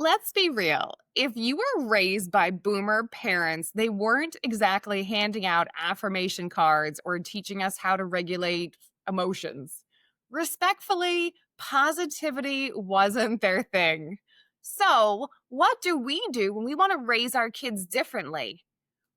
let's be real. If you were raised by boomer parents, they weren't exactly handing out affirmation cards or teaching us how to regulate emotions. Respectfully, positivity wasn't their thing. So, what do we do when we want to raise our kids differently?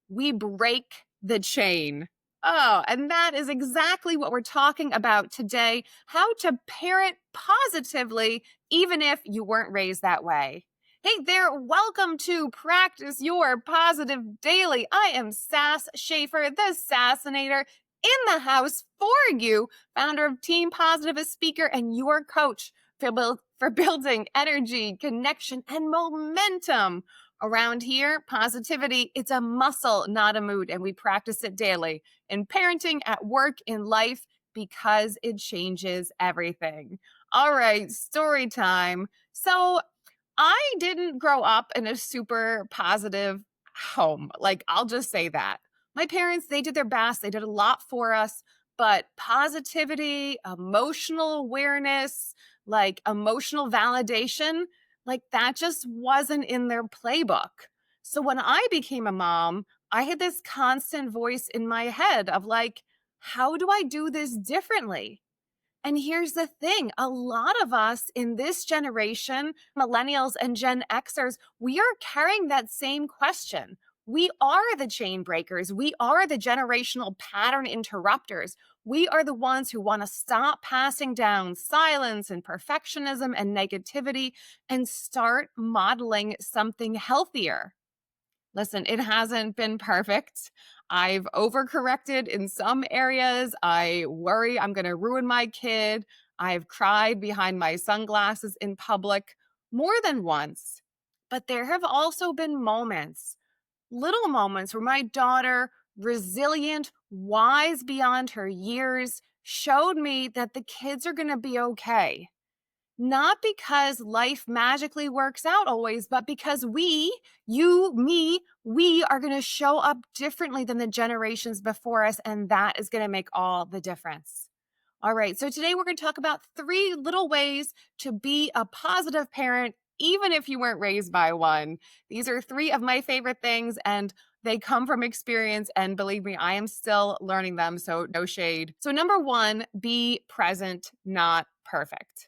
We break the chain. Oh, and that is exactly what we're talking about today, how to parent positively, even if you weren't raised that way. Hey there, welcome to Practice Your Positive Daily. I am Sass Schaefer, the Sassinator, in the house for you, founder of Team Positive, a speaker, and your coach for building energy, connection, and momentum. Around here, positivity, it's a muscle, not a mood, and we practice it daily in parenting, at work, in life, because it changes everything. All right, story time. So, I didn't grow up in a super positive home. Like, I'll just say that. My parents, they did their best, they did a lot for us, but positivity, emotional awareness, like emotional validation, like that just wasn't in their playbook. So when I became a mom, I had this constant voice in my head of like, how do I do this differently? And here's the thing, a lot of us in this generation, millennials and Gen Xers, we are carrying that same question. We are the chain breakers. We are the generational pattern interrupters. We are the ones who want to stop passing down silence and perfectionism and negativity and start modeling something healthier. Listen, it hasn't been perfect. I've overcorrected in some areas. I worry I'm going to ruin my kid. I've cried behind my sunglasses in public more than once. But there have also been moments, little moments where my daughter, resilient, wise beyond her years, showed me that the kids are going to be okay. Not because life magically works out always, but because we, you, me, we are going to show up differently than the generations before us. And that is going to make all the difference. All right. So today we're going to talk about 3 little ways to be a positive parent, even if you weren't raised by one. These are 3 of my favorite things, and they come from experience. And believe me, I am still learning them. So no shade. So, number 1, be present, not perfect.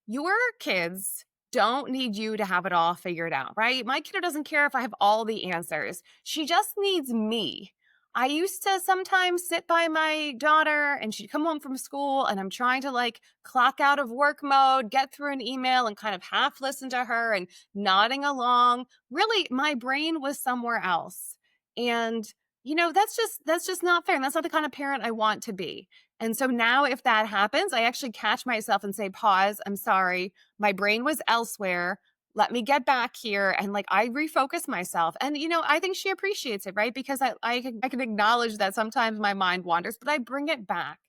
Your kids don't need you to have it all figured out, right? My kiddo doesn't care if I have all the answers. She just needs me. I used to sometimes sit by my daughter and she'd come home from school and I'm trying to like clock out of work mode, get through an email and kind of half listen to her and nodding along. Really, my brain was somewhere else. And that's just not fair. And that's not the kind of parent I want to be. And so now if that happens, I actually catch myself and say, pause, I'm sorry. My brain was elsewhere. Let me get back here. And like I refocus myself. And I think she appreciates it, right? Because I can acknowledge that sometimes my mind wanders, but I bring it back.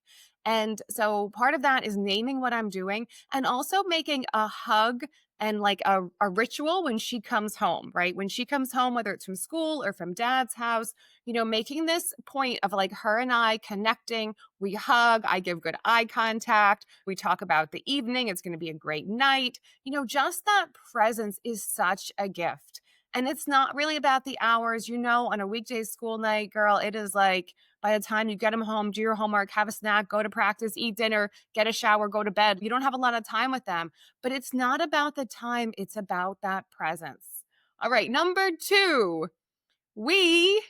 And so part of that is naming what I'm doing and also making a hug and like a ritual when she comes home, right? When she comes home, whether it's from school or from dad's house, making this point of like her and I connecting. We hug, I give good eye contact. We talk about the evening. It's going to be a great night. Just that presence is such a gift. And it's not really about the hours, on a weekday school night, girl, it is like by the time you get them home, do your homework, have a snack, go to practice, eat dinner, get a shower, go to bed. You don't have a lot of time with them, but it's not about the time. It's about that presence. All right. Number 2, we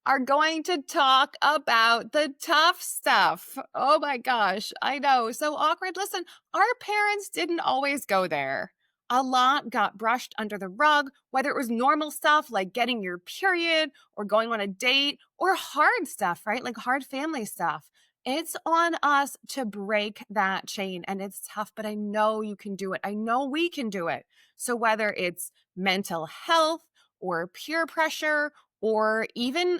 are going to talk about the tough stuff. Oh my gosh, I know. So awkward. Listen, our parents didn't always go there. A lot got brushed under the rug, whether it was normal stuff like getting your period or going on a date or hard stuff, right? Like hard family stuff. It's on us to break that chain and it's tough, but I know you can do it. I know we can do it. So whether it's mental health or peer pressure or even,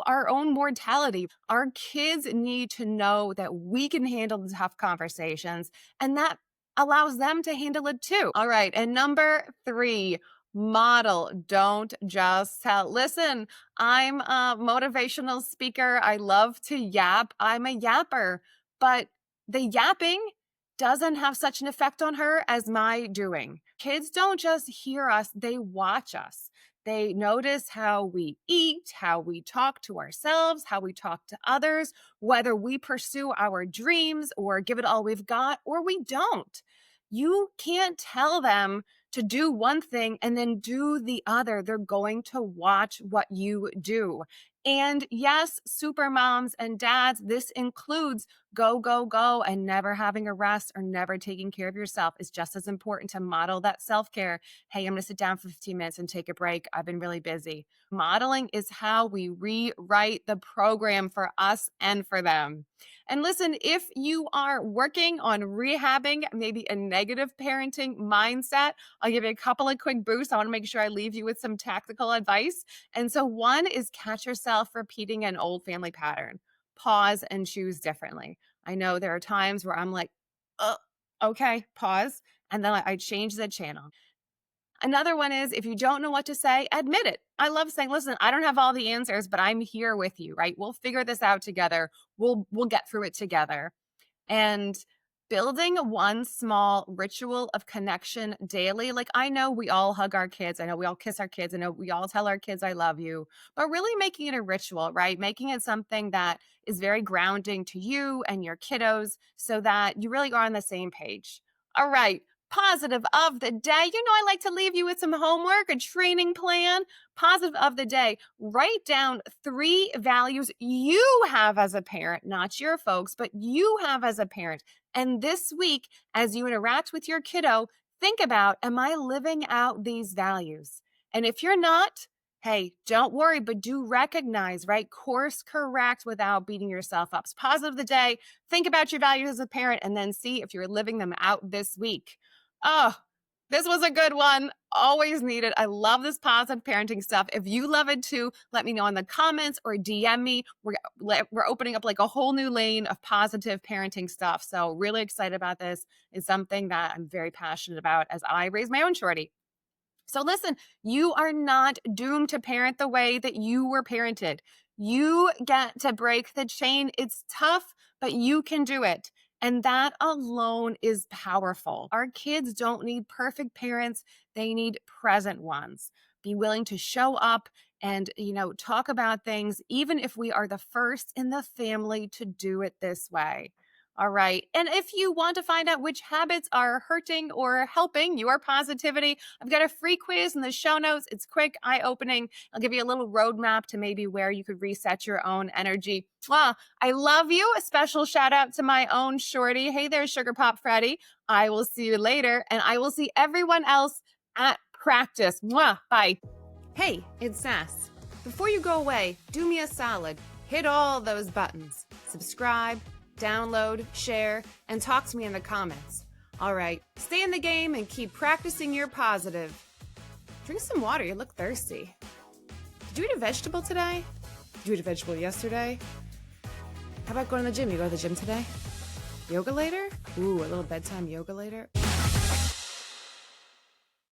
our own mortality. Our kids need to know that we can handle the tough conversations and that allows them to handle it too. All right. And number 3, model, don't just tell. Listen, I'm a motivational speaker. I love to yap. I'm a yapper, but the yapping doesn't have such an effect on her as my doing. Kids don't just hear us, they watch us. They notice how we eat, how we talk to ourselves, how we talk to others, whether we pursue our dreams or give it all we've got or we don't. You can't tell them to do one thing and then do the other. They're going to watch what you do. And yes, super moms and dads, this includes go, go, go, and never having a rest or never taking care of yourself is just as important to model that self care. Hey, I'm going to sit down for 15 minutes and take a break. I've been really busy. Modeling is how we rewrite the program for us and for them. And listen, if you are working on rehabbing maybe a negative parenting mindset, I'll give you a couple of quick boosts. I want to make sure I leave you with some tactical advice. And so, one is catch yourself repeating an old family pattern. Pause and choose differently. I know there are times where I'm like, okay, pause. And then I change the channel. Another one is if you don't know what to say, admit it. I love saying, listen, I don't have all the answers, but I'm here with you, right? We'll figure this out together. We'll get through it together. And building one small ritual of connection daily. Like I know we all hug our kids. I know we all kiss our kids. I know we all tell our kids, I love you, but really making it a ritual, right? Making it something that is very grounding to you and your kiddos so that you really are on the same page. All right. Positive of the day. You know, I like to leave you with some homework, a training plan. Positive of the day. Write down 3 values you have as a parent, not your folks, but you have as a parent. And this week, as you interact with your kiddo, think about, am I living out these values? And if you're not, hey, don't worry, but do recognize, right? Course correct without beating yourself up. It's positive of the day. Think about your values as a parent and then see if you're living them out this week. Oh, this was a good one. Always needed. I love this positive parenting stuff. If you love it too, let me know in the comments or DM me. We're opening up like a whole new lane of positive parenting stuff. So really excited about this. It's something that I'm very passionate about as I raise my own shorty. So listen, you are not doomed to parent the way that you were parented. You get to break the chain. It's tough, but you can do it. And that alone is powerful. Our kids don't need perfect parents. They need present ones. Be willing to show up and, talk about things, even if we are the first in the family to do it this way. All right. And if you want to find out which habits are hurting or helping your positivity, I've got a free quiz in the show notes. It's quick, eye-opening. I'll give you a little roadmap to maybe where you could reset your own energy. I love you. A special shout out to my own shorty. Hey there, Sugar Pop Freddy. I will see you later, and I will see everyone else at practice. Bye. Hey, it's Sass. Before you go away, do me a solid. Hit all those buttons. Subscribe, download, share, and talk to me in the comments. All right, stay in the game and keep practicing your positive. Drink some water, you look thirsty. Did you eat a vegetable today? Did you eat a vegetable yesterday? How about going to the gym? You go to the gym today? Yoga later? Ooh, a little bedtime yoga later?